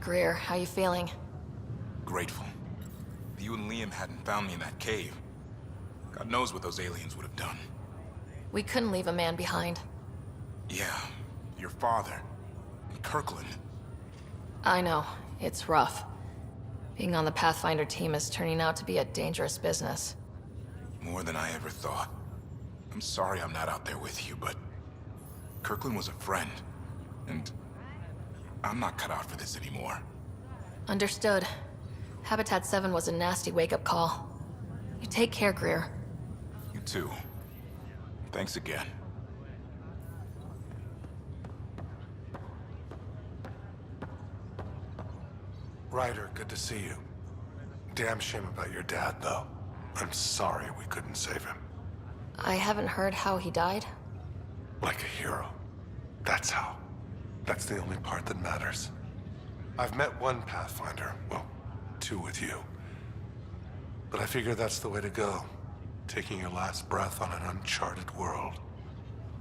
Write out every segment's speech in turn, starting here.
Greer, how you feeling? Grateful. If you and Liam hadn't found me in that cave, God knows what those aliens would have done. We couldn't leave a man behind. Yeah, your father. And Kirkland. I know, it's rough. Being on the Pathfinder team is turning out to be a dangerous business. More than I ever thought. I'm sorry I'm not out there with you, but Kirkland was a friend, and I'm not cut out for this anymore. Understood. Habitat 7 was a nasty wake-up call. You take care, Greer. You too. Thanks again. Ryder, good to see you. Damn shame about your dad, though. I'm sorry we couldn't save him. I haven't heard how he died. Like a hero. That's how. That's the only part that matters. I've met one Pathfinder, well, two with you. But I figure that's the way to go. Taking your last breath on an uncharted world.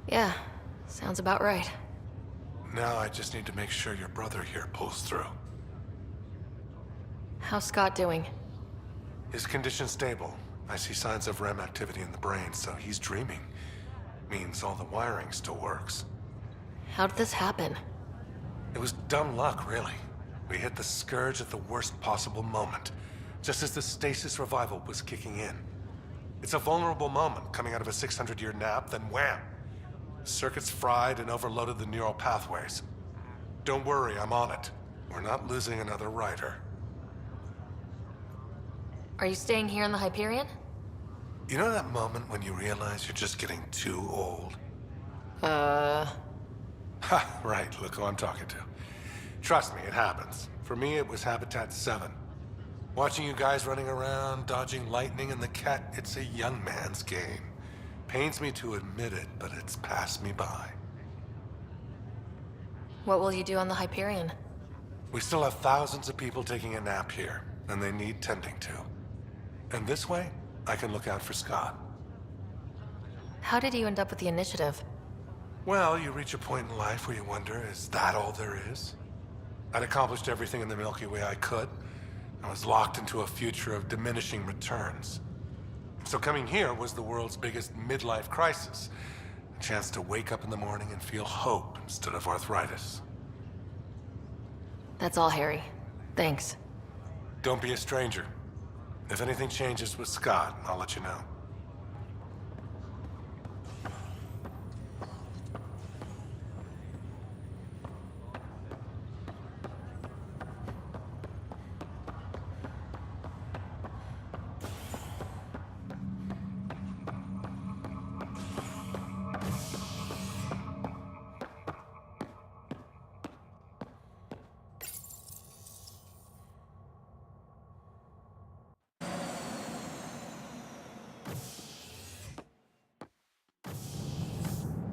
Yeah, sounds about right. Now I just need to make sure your brother here pulls through. How's Scott doing? His condition's stable. I see signs of REM activity in the brain, so he's dreaming. Means all the wiring still works. How did this happen? It was dumb luck, really. We hit the Scourge at the worst possible moment, just as the stasis revival was kicking in. It's a vulnerable moment, coming out of a 600-year nap, then wham! Circuits fried and overloaded the neural pathways. Don't worry, I'm on it. We're not losing another Ryder. Are you staying here in the Hyperion? You know that moment when you realize you're just getting too old? Uh... Ha, right, look who I'm talking to. Trust me, it happens. For me, it was Habitat 7. Watching you guys running around, dodging lightning and the cat, it's a young man's game. Pains me to admit it, but it's passed me by. What will you do on the Hyperion? We still have thousands of people taking a nap here, and they need tending to. And this way, I can look out for Scott. How did you end up with the initiative? Well, you reach a point in life where you wonder, is that all there is? I'd accomplished everything in the Milky Way I could. I was locked into a future of diminishing returns. So coming here was the world's biggest midlife crisis. A chance to wake up in the morning and feel hope instead of arthritis. That's all, Harry. Thanks. Don't be a stranger. If anything changes with Scott, I'll let you know.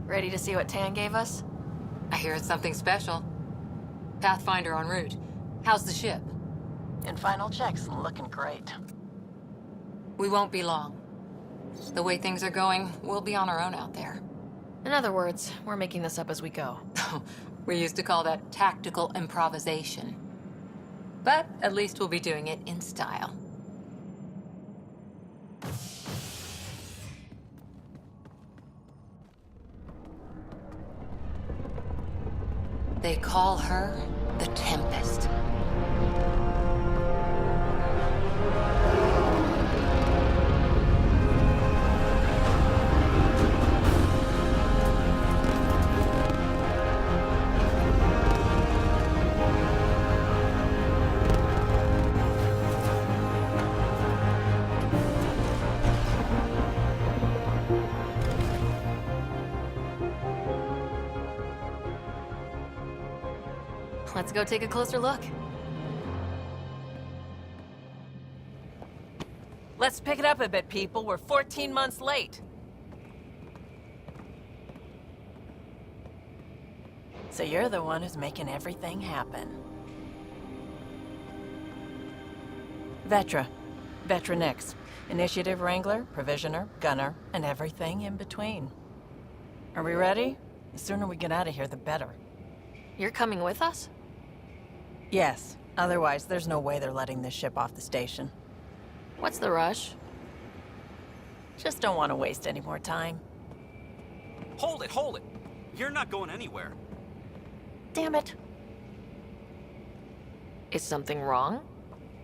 Ready to see what Tan gave us? I hear it's something special. Pathfinder en route. How's the ship? In final checks, looking great. We won't be long. The way things are going, we'll be on our own out there. In other words, we're making this up as we go. We used to call that tactical improvisation. But at least we'll be doing it in style. They call her the Tempest. Let's go take a closer look. Let's pick it up a bit, people. We're 14 months late. So you're the one who's making everything happen. Vetra. Vetra Nix. Initiative Wrangler, Provisioner, Gunner, and everything in between. Are we ready? The sooner we get out of here, the better. You're coming with us? Yes. Otherwise, there's no way they're letting this ship off the station. What's the rush? Just don't want to waste any more time. Hold it, hold it! You're not going anywhere. Damn it. Is something wrong?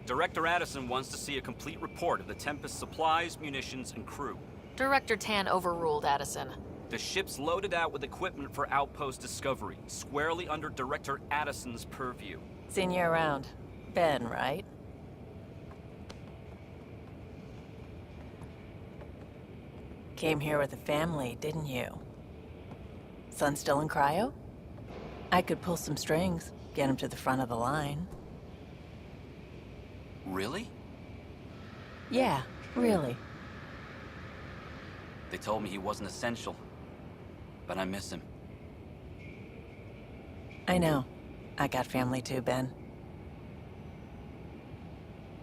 Director Addison wants to see a complete report of the Tempest's supplies, munitions, and crew. Director Tan overruled Addison. The ship's loaded out with equipment for outpost discovery, squarely under Director Addison's purview. Seen you around. Ben, right? Came here with a family, didn't you? Son still in cryo? I could pull some strings, get him to the front of the line. Really? Yeah, really. They told me he wasn't essential, but I miss him. I know. I got family too, Ben.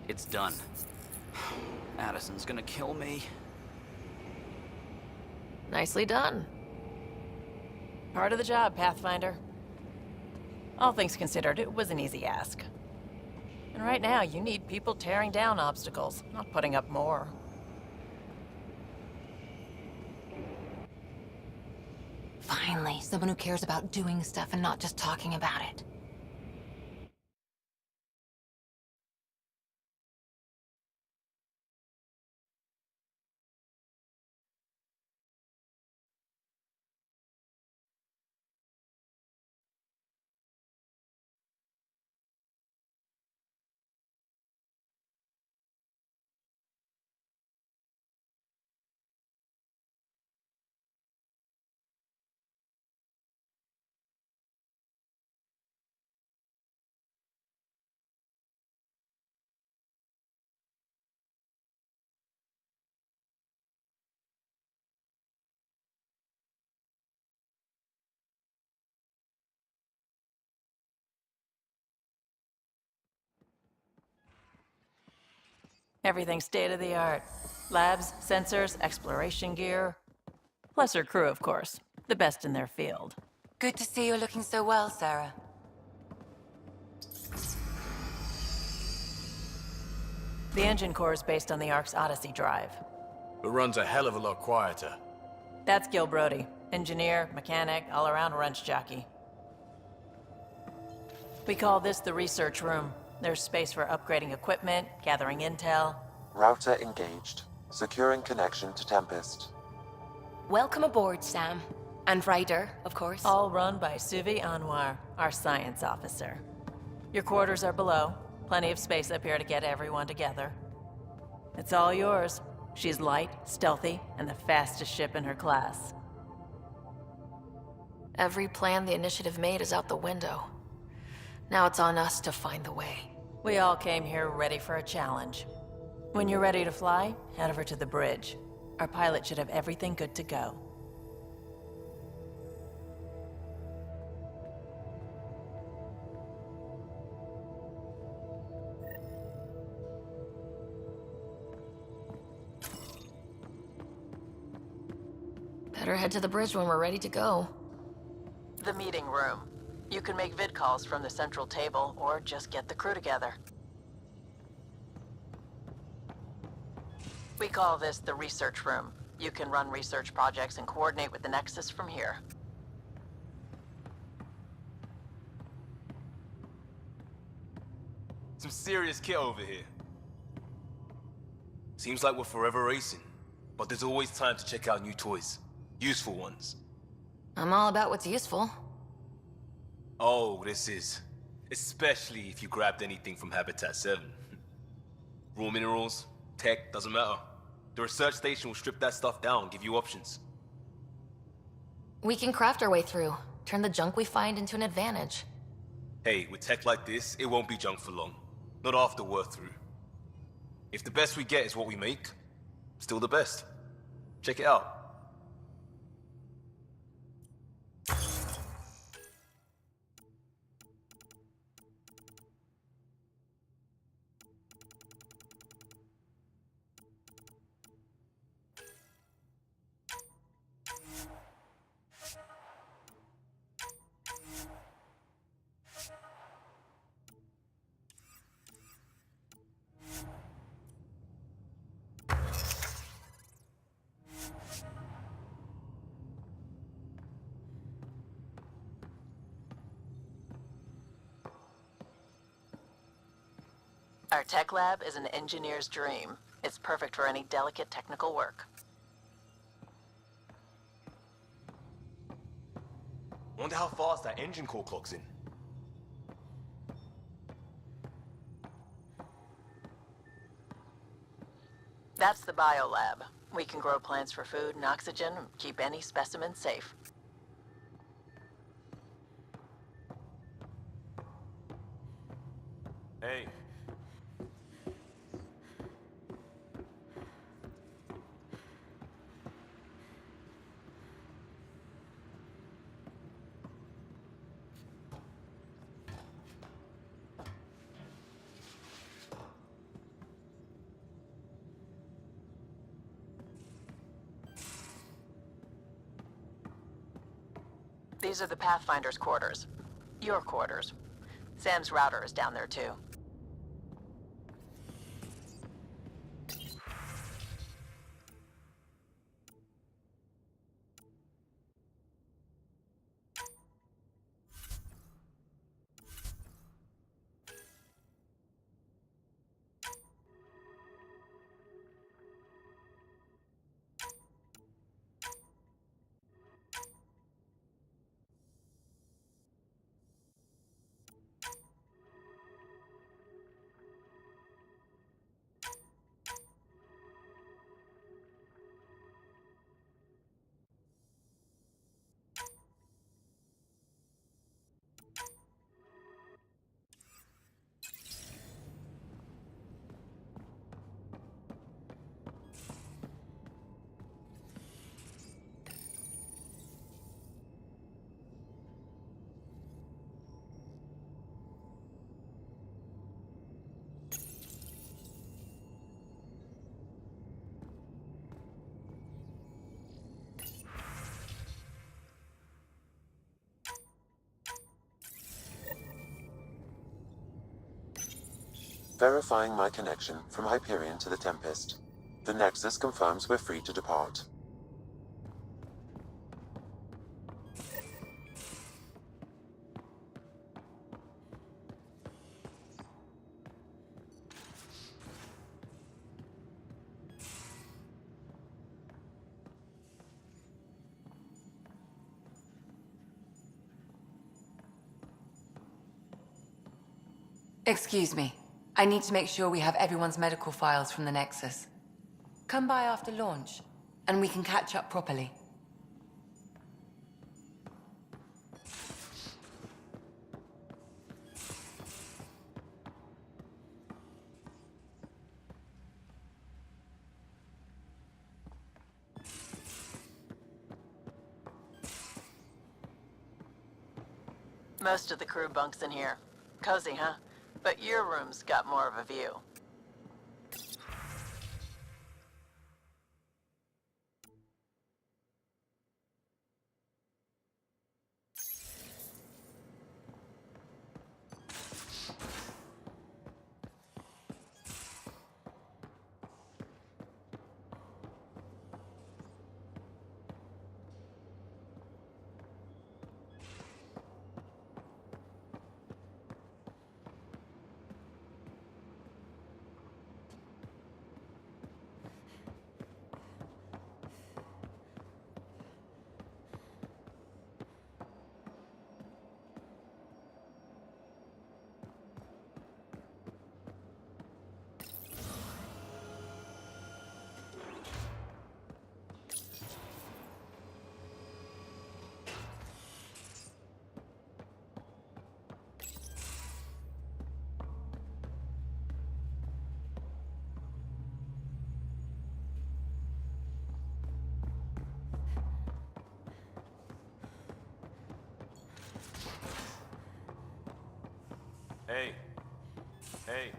It's done. Addison's gonna kill me. Nicely done. Part of the job, Pathfinder. All things considered, it was an easy ask. And right now, you need people tearing down obstacles, not putting up more. Finally, someone who cares about doing stuff and not just talking about it. Everything's state-of-the-art. Labs, sensors, exploration gear. Plus her crew, of course. The best in their field. Good to see you looking so well, Sarah. The engine core is based on the Ark's Odyssey drive. But runs a hell of a lot quieter. That's Gil Brody. Engineer, mechanic, all-around wrench jockey. We call this the research room. There's space for upgrading equipment, gathering intel. Router engaged. Securing connection to Tempest. Welcome aboard, Sam. And Ryder, of course. All run by Suvi Anwar, our science officer. Your quarters are below. Plenty of space up here to get everyone together. It's all yours. She's light, stealthy, and the fastest ship in her class. Every plan the Initiative made is out the window. Now it's on us to find the way. We all came here ready for a challenge. When you're ready to fly, head over to the bridge. Our pilot should have everything good to go. Better head to the bridge when we're ready to go. The meeting room. You can make vid calls from the central table, or just get the crew together. We call this the research room. You can run research projects and coordinate with the Nexus from here. Some serious kit over here. Seems like we're forever racing, but there's always time to check out new toys. Useful ones. I'm all about what's useful. Oh, this is. Especially if you grabbed anything from Habitat 7. Raw minerals, tech, doesn't matter. The research station will strip that stuff down and give you options. We can craft our way through. Turn the junk we find into an advantage. Hey, with tech like this, it won't be junk for long. Not after we're through. If the best we get is what we make, still the best. Check it out. Our tech lab is an engineer's dream. It's perfect for any delicate technical work. Wonder how fast that engine core clocks in. That's the biolab. We can grow plants for food and oxygen and keep any specimen safe. Hey. These are the Pathfinder's quarters. Your quarters. Sam's router is down there too. Verifying my connection from Hyperion to the Tempest. The Nexus confirms we're free to depart. Excuse me. I need to make sure we have everyone's medical files from the Nexus. Come by after launch, and we can catch up properly. Most of the crew bunks in here. Cozy, huh? But your room's got more of a view. Hey. Hey.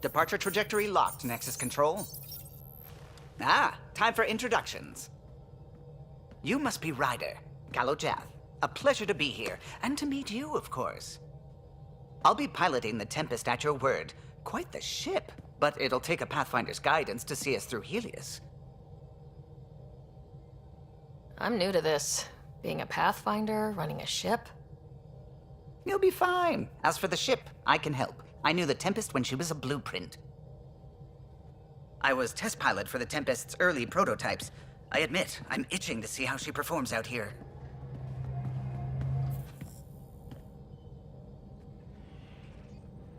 Departure trajectory locked, Nexus Control. Ah, time for introductions. You must be Ryder, Kalojath. A pleasure to be here, and to meet you, of course. I'll be piloting the Tempest at your word. Quite the ship, but it'll take a Pathfinder's guidance to see us through Helios. I'm new to this. Being a Pathfinder, running a ship. You'll be fine. As for the ship, I can help. I knew the Tempest when she was a blueprint. I was test pilot for the Tempest's early prototypes. I admit, I'm itching to see how she performs out here.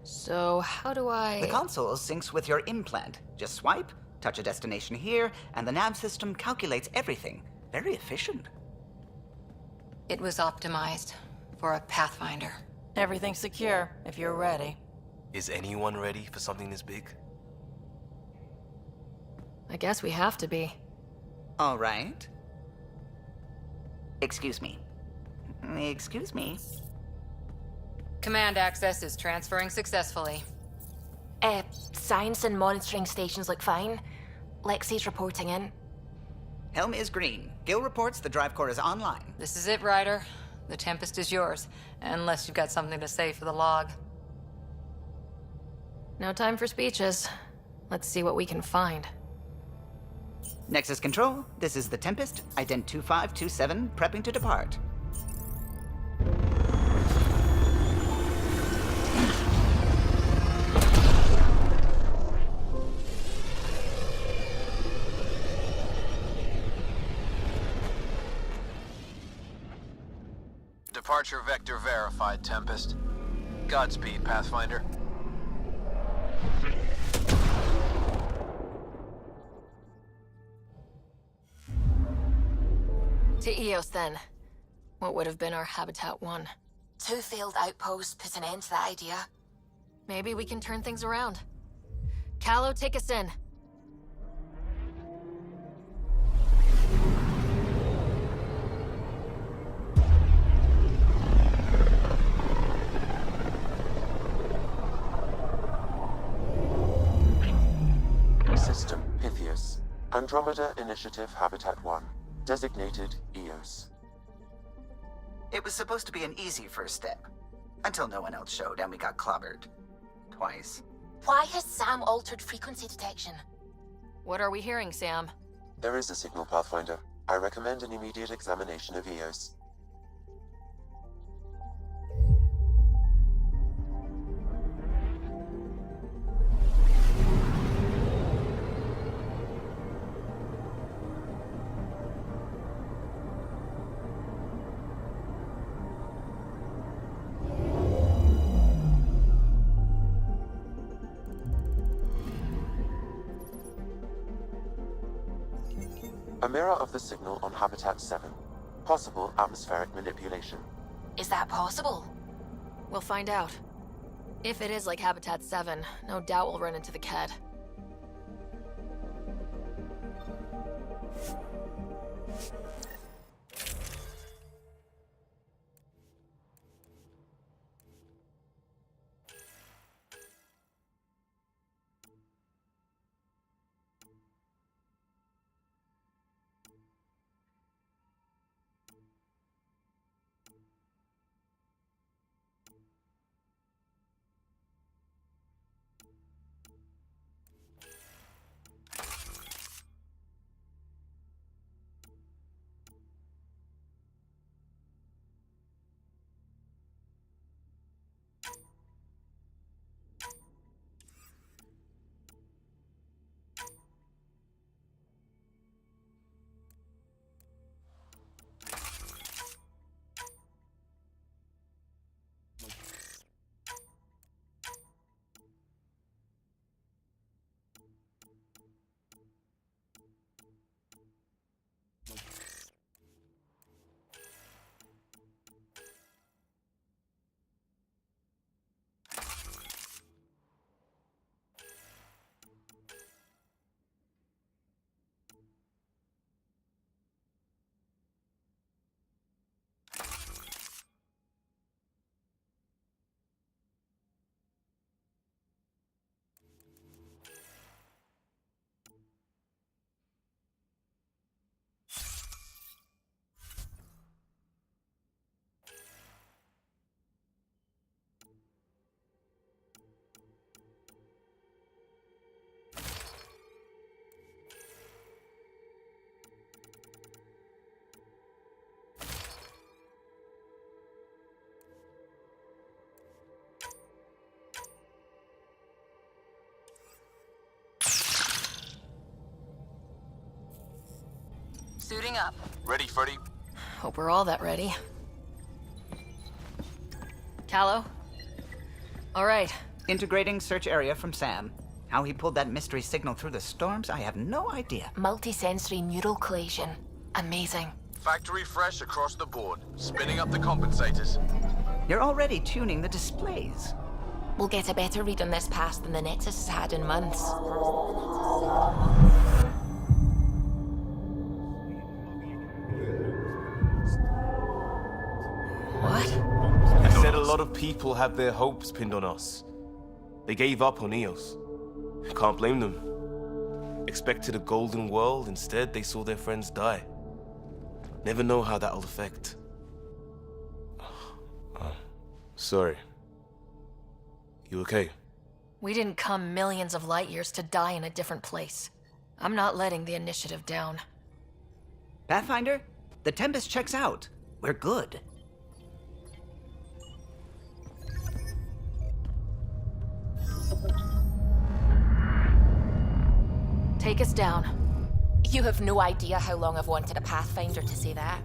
So, how do I... The console syncs with your implant. Just swipe, touch a destination here, and the nav system calculates everything. Very efficient. It was optimized for a Pathfinder. Everything's secure, if you're ready. Is anyone ready for something this big? I guess we have to be. All right. Excuse me. Excuse me. Command access is transferring successfully. Science and monitoring stations look fine. Lexi's reporting in. Helm is green. Gil reports the drive core is online. This is it, Ryder. The Tempest is yours, unless you've got something to say for the log. No time for speeches. Let's see what we can find. Nexus Control, this is the Tempest, ident 2527, prepping to depart. Departure vector verified, Tempest. Godspeed, Pathfinder. To Eos, then. What would have been our Habitat 1? 2 failed outposts put an end to that idea. Maybe we can turn things around. Calo, take us in. System Pythias. Andromeda Initiative Habitat 1. Designated Eos. It was supposed to be an easy first step. Until no one else showed and we got clobbered. Twice. Why has Sam altered frequency detection? What are we hearing, Sam? There is a signal, Pathfinder. I recommend an immediate examination of Eos. A mirror of the signal on Habitat 7. Possible atmospheric manipulation. Is that possible? We'll find out. If it is like Habitat 7, no doubt we'll run into the Ked. Suiting up. Ready, Freddy? Hope we're all that ready. Callow? All right. Integrating search area from Sam. How he pulled that mystery signal through the storms, I have no idea. Multisensory neural collation. Amazing. Factory fresh across the board. Spinning up the compensators. You're already tuning the displays. We'll get a better read on this pass than the Nexus has had in months. What? I said a lot of people have their hopes pinned on us. They gave up on EOS. Can't blame them. Expected a golden world, instead they saw their friends die. Never know how that'll affect. Sorry. You okay? We didn't come millions of light years to die in a different place. I'm not letting the initiative down. Pathfinder, the Tempest checks out. We're good. Take us down. You have no idea how long I've wanted a Pathfinder to say that.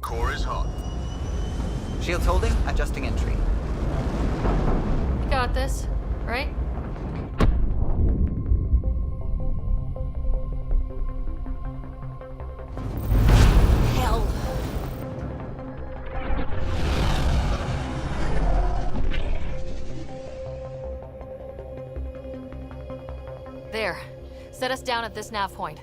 Core is hot. Shields holding, adjusting entry. You got this, right? Hell. There. Set us down at this nav point.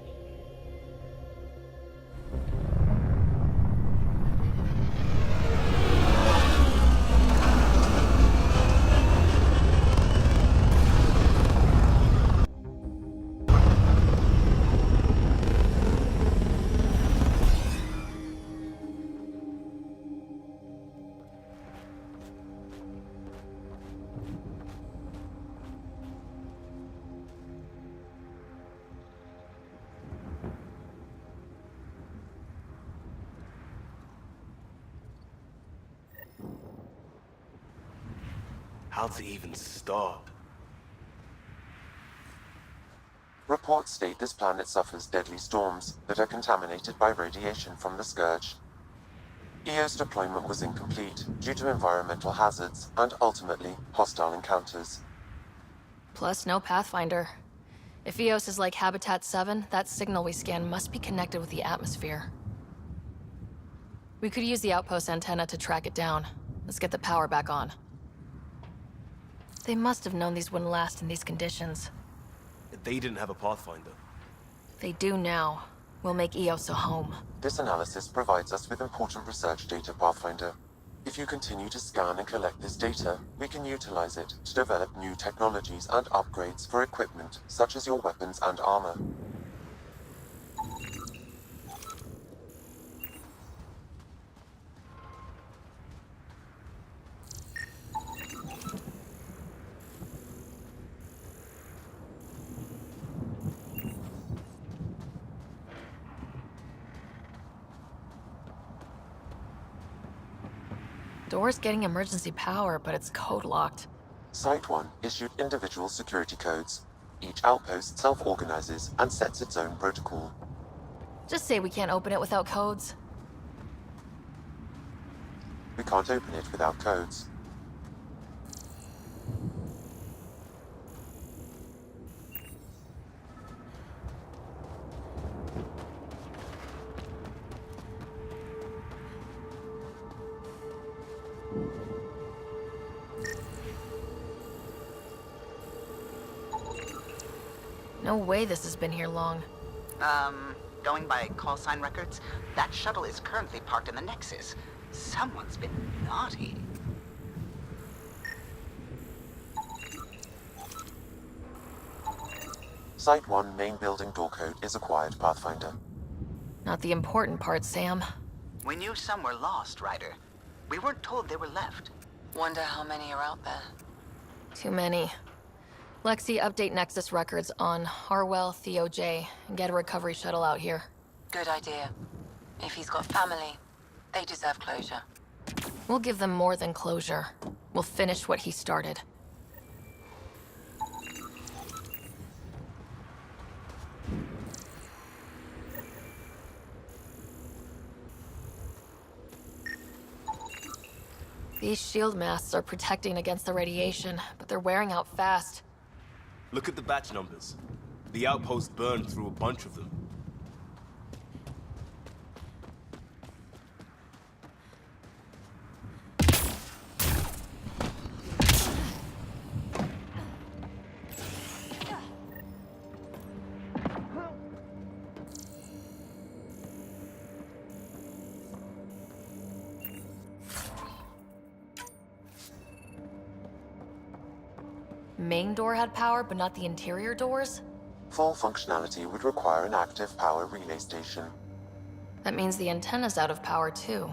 How to even start? Reports state this planet suffers deadly storms that are contaminated by radiation from the Scourge. EO's deployment was incomplete due to environmental hazards and, ultimately, hostile encounters. Plus, no Pathfinder. If EOS is like Habitat 7, that signal we scan must be connected with the atmosphere. We could use the outpost antenna to track it down. Let's get the power back on. They must have known these wouldn't last in these conditions. They didn't have a Pathfinder. They do now. We'll make EOS a home. This analysis provides us with important research data, Pathfinder. If you continue to scan and collect this data, we can utilize it to develop new technologies and upgrades for equipment, such as your weapons and armor. Door's getting emergency power, but it's code locked. Site 1 issued individual security codes. Each outpost self-organizes and sets its own protocol. Just say we can't open it without codes. We can't open it without codes. No way this has been here long. Going by call sign records, that shuttle is currently parked in the Nexus. Someone's been naughty. Site 1 main building door code is acquired, Pathfinder. Not the important part, Sam. We knew some were lost, Ryder. We weren't told they were left. Wonder how many are out there. Too many. Lexi, update Nexus records on Harwell, Theo J, and get a recovery shuttle out here. Good idea. If he's got family, they deserve closure. We'll give them more than closure. We'll finish what he started. These shield masts are protecting against the radiation, but they're wearing out fast. Look at the batch numbers. The outpost burned through a bunch of them. Main door had power, but not the interior doors? Full functionality would require an active power relay station. That means the antenna's out of power too.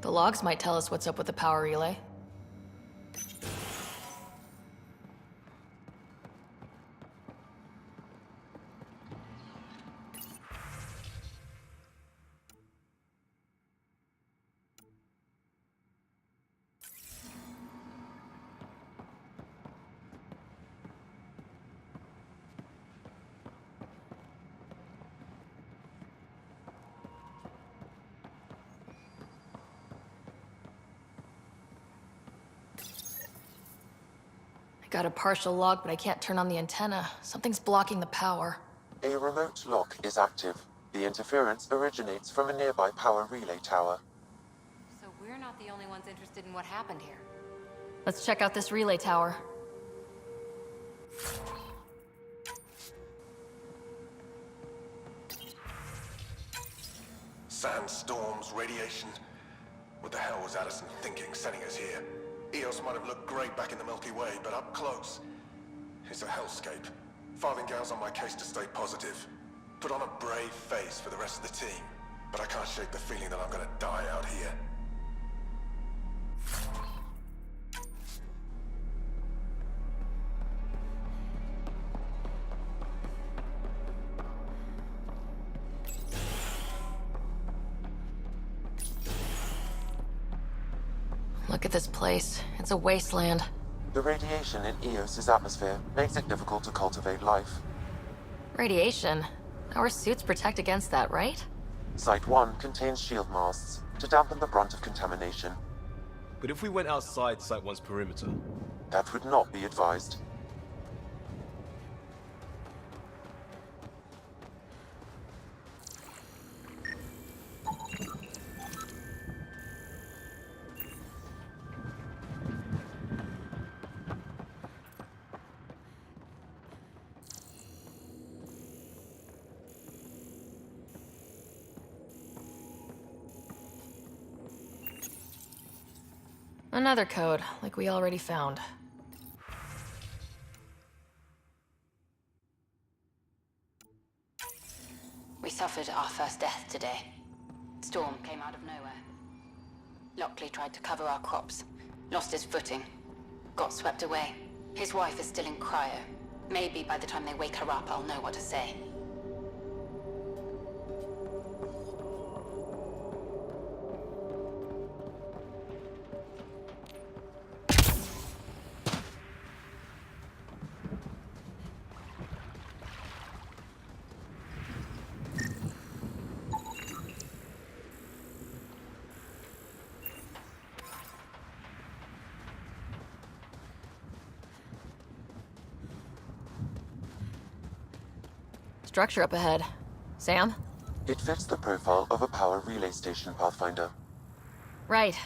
The logs might tell us what's up with the power relay. Got a partial log, but I can't turn on the antenna. Something's blocking the power. A remote lock is active. The interference originates from a nearby power relay tower. So we're not the only ones interested in what happened here. Let's check out this relay tower. Sandstorms, radiation. What the hell was Addison thinking sending us here? Eos might have looked great back in the Milky Way, but up close, it's a hellscape. Farthingale's on my case to stay positive. Put on a brave face for the rest of the team, but I can't shake the feeling that I'm gonna die out here. Look at this place. It's a wasteland. The radiation in Eos's atmosphere makes it difficult to cultivate life. Radiation? Our suits protect against that, right? Site 1 contains shield masts to dampen the brunt of contamination. But if we went outside Site 1's perimeter, That would not be advised. Another code, like we already found. We suffered our first death today. Storm came out of nowhere. Lockley tried to cover our crops, lost his footing, got swept away. His wife is still in cryo. Maybe by the time they wake her up, I'll know what to say. Structure up ahead. Sam? It fits the profile of a power relay station, Pathfinder. Right.